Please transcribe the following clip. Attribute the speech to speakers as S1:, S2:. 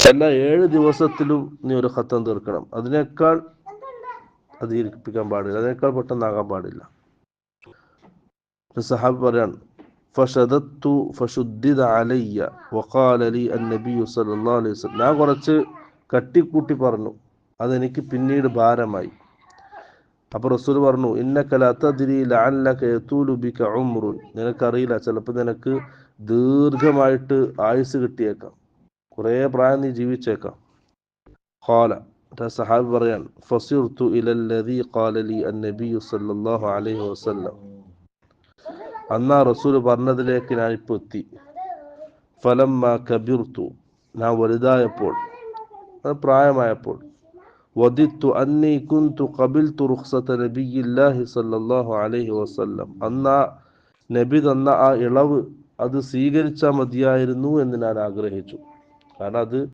S1: എല്ലാ 7 ദിവസത്തിലും നീ ഒരു ഖത്തം തീർക്കണം. അതിനേക്കാൾ അധികരിപ്പിക്കാൻ പാടില്ല, അതിനേക്കാൾ പെട്ടെന്നാകാൻ പാടില്ല. സഹാബി പറയാൻ ഫശദത്തു ഫശുദ്ദിദ അലയ്യ വഖാല ലി അന്നബിയു സല്ലല്ലാഹു അലൈഹി വസല്ലം, ഞാൻ കുറച്ച് കട്ടിക്കൂട്ടി പറഞ്ഞു, അതെനിക്ക് പിന്നീട് ഭാരമായി. അപ്പോൾ റസൂൽ പറഞ്ഞു, ഇന്നക ലാ തദ്രി ലഅല്ലക യതൂലു ബിക ഉംറുൻ, നിനക്കറിയില്ല, ചിലപ്പോൾ നിനക്ക് ദീർഘമായിട്ട് ആയുസ് കിട്ടിയേക്കാം, കുറേ പ്രായം നീ ജീവിച്ചേക്കാം. ഖാല, സഹാബി പറയാൻ ഫസിർതു ഇലല്ലദീ ഖാല ലി അന്നബിയു സല്ലല്ലാഹു അലൈഹി വസല്ലം, അന്നാ റസൂൽ പറഞ്ഞതിലേക്ക് ഞാൻ ഇപ്പോൾ എത്തി. ഫലമ്മ കബിർത്തു, ഞാൻ വലുതായപ്പോൾ, പ്രായമായപ്പോൾ, വദിത്തു അന്നി കുന്തു ഖബിൽതു റുഖ്സത നബിയില്ലാഹി സല്ലല്ലാഹു അലൈഹി വസല്ലം, അന്നാ നബി തന്ന ആ ഇളവ് അത് സ്വീകരിച്ചാൽ മതിയായിരുന്നു എന്ന് ഞാൻ ആഗ്രഹിച്ചു. കാരണം അത്